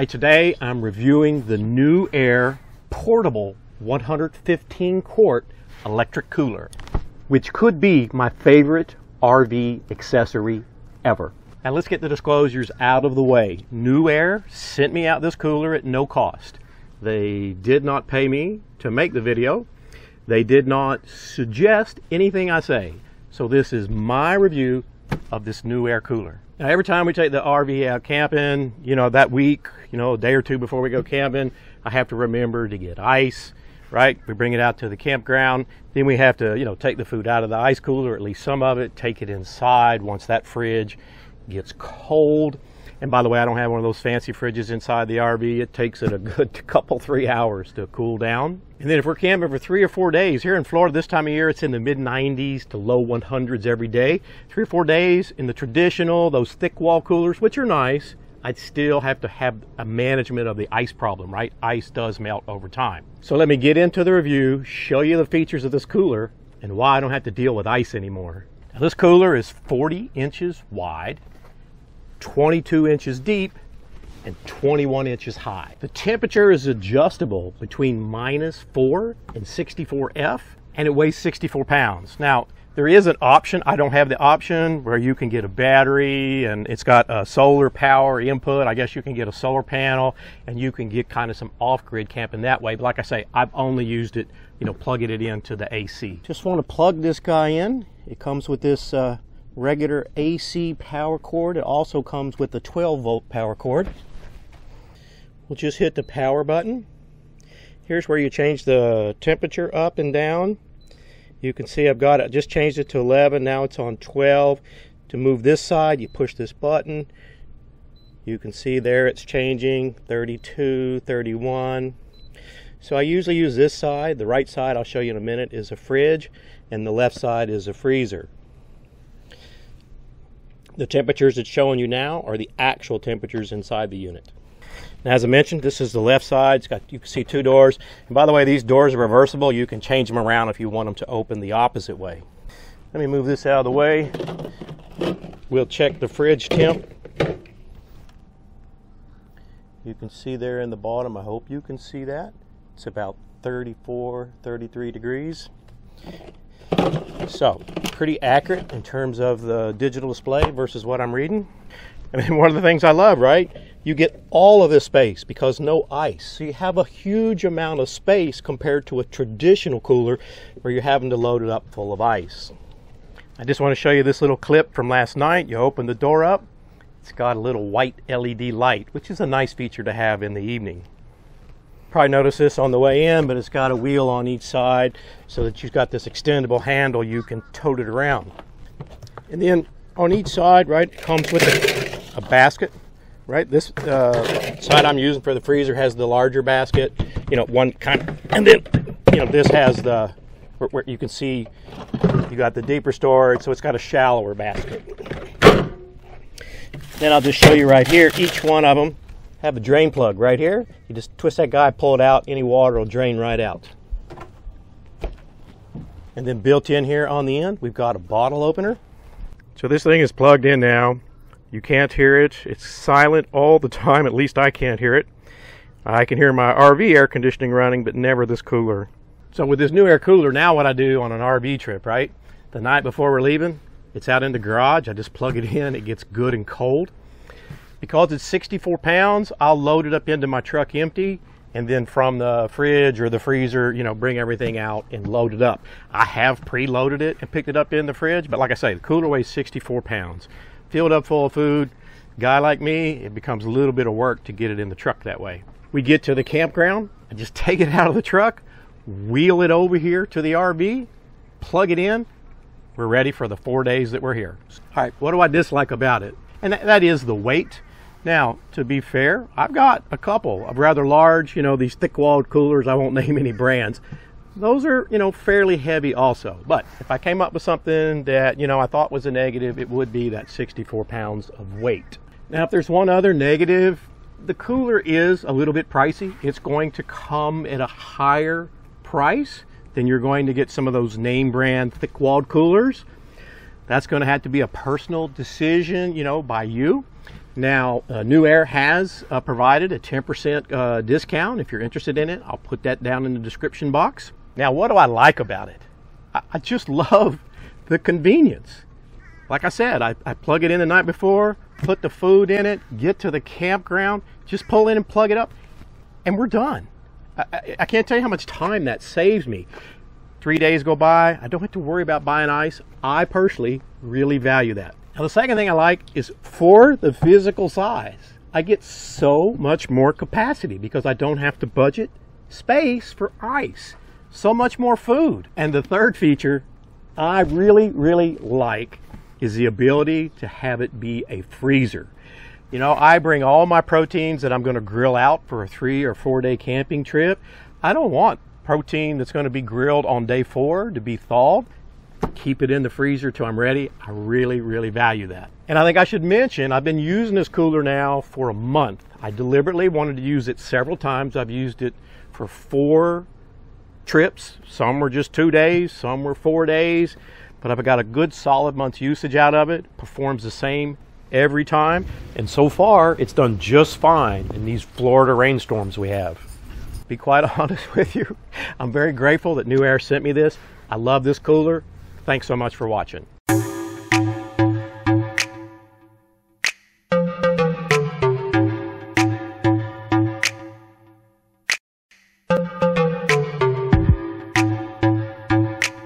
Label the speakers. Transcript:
Speaker 1: Hey, today I'm reviewing the NewAir Portable 115 quart electric cooler, which could be my favorite RV accessory ever. Now let's get the disclosures out of the way. NewAir sent me out this cooler at no cost. They did not pay me to make the video. They did not suggest anything I say. So this is my review of this NewAir cooler. Now every time we take the RV out camping, that week, a day or two before we go camping, I have to remember to get ice, right? We bring it out to the campground. Then we have to, take the food out of the ice cooler, or at least some of it, take it inside once that fridge gets cold. And by the way, I don't have one of those fancy fridges inside the RV. It takes it a good couple, 3 hours to cool down. And then if we're camping for 3 or 4 days, here in Florida this time of year, it's in the mid 90s to low 100s every day. 3 or 4 days in the traditional, those thick wall coolers, which are nice, I'd still have to have a management of the ice problem, right? Ice does melt over time. So let me get into the review, show you the features of this cooler and why I don't have to deal with ice anymore. Now, this cooler is 40 inches wide, 22 inches deep, and 21 inches high. The temperature is adjustable between -4 and 64 F, and it weighs 64 pounds. Now, there is an option. I don't have the option where you can get a battery and it's got a solar power input. I guess you can get a solar panel and you can get kind of some off-grid camping that way. But like I say, I've only used it, plugging it into the AC. Just want to plug this guy in. It comes with this regular AC power cord. It also comes with the 12-volt power cord. We'll just hit the power button. Here's where you change the temperature up and down. You can see I've got it, just changed it to 11. Now it's on 12. To move this side, you push this button. You can see there it's changing 32, 31. So I usually use this side. The right side, I'll show you in a minute, is a fridge, and the left side is a freezer. The temperatures it's showing you now are the actual temperatures inside the unit. Now, as I mentioned, this is the left side. You can see 2 doors. And by the way, these doors are reversible. You can change them around if you want them to open the opposite way. Let me move this out of the way. We'll check the fridge temp. You can see there in the bottom, I hope you can see that. It's about 34, 33 degrees. So, pretty accurate in terms of the digital display versus what I'm reading. I mean, one of the things I love, right? You get all of this space because no ice. So you have a huge amount of space compared to a traditional cooler where you're having to load it up full of ice. I just want to show you this little clip from last night. You open the door up. It's got a little white LED light, which is a nice feature to have in the evening. Probably noticed this on the way in, but it's got a wheel on each side so that you've got this extendable handle. You can tote it around. And then on each side, right, it comes with a basket, right? This side I'm using for the freezer has the larger basket, one kind of, and then, this has the, where you can see you got the deeper storage, so it's got a shallower basket. Then I'll just show you right here, each one of them have a drain plug right here. You just twist that guy, pull it out, any water will drain right out. And then built in here on the end, we've got a bottle opener. So this thing is plugged in now. You can't hear it. It's silent all the time. At least I can't hear it. I can hear my RV air conditioning running, but never this cooler. So with this NewAir cooler, now what I do on an RV trip, right? The night before we're leaving, it's out in the garage. I just plug it in. It gets good and cold. Because it's 64 pounds, I'll load it up into my truck empty, and then from the fridge or the freezer, bring everything out and load it up. I have preloaded it and picked it up in the fridge, but like I say, the cooler weighs 64 pounds. Filled up full of food. Guy like me, it becomes a little bit of work to get it in the truck that way. We get to the campground, I just take it out of the truck, wheel it over here to the RV, plug it in. We're ready for the 4 days that we're here. All right, what do I dislike about it? And that is the weight. Now, to be fair, I've got a couple of rather large, these thick-walled coolers. I won't name any brands. Those are, fairly heavy also. But if I came up with something that, I thought was a negative, it would be that 64 pounds of weight. Now, if there's one other negative, the cooler is a little bit pricey. It's going to come at a higher price than you're going to get some of those name brand thick-walled coolers. That's going to have to be a personal decision, by you. Now, NewAir has provided a 10% discount. If you're interested in it, I'll put that down in the description box. Now, what do I like about it? I just love the convenience. Like I said, I plug it in the night before, put the food in it, get to the campground, just pull in and plug it up, and we're done. I can't tell you how much time that saves me. 3 days go by, I don't have to worry about buying ice. I personally really value that. Now, the second thing I like is for the physical size, I get so much more capacity because I don't have to budget space for ice. So much more food. And the third feature I really, really like is the ability to have it be a freezer. You know, I bring all my proteins that I'm going to grill out for a 3 or 4 day camping trip. I don't want protein that's going to be grilled on day 4 to be thawed. Keep it in the freezer till I'm ready. I really, really value that. And I think I should mention, I've been using this cooler now for a month. I deliberately wanted to use it several times. I've used it for 4 trips. Some were just 2 days, some were 4 days, but I've got a good solid month's usage out of it. Performs the same every time, and so far it's done just fine in these Florida rainstorms we have. Be quite honest with you, I'm very grateful that NewAir sent me this. I love this cooler. Thanks so much for watching.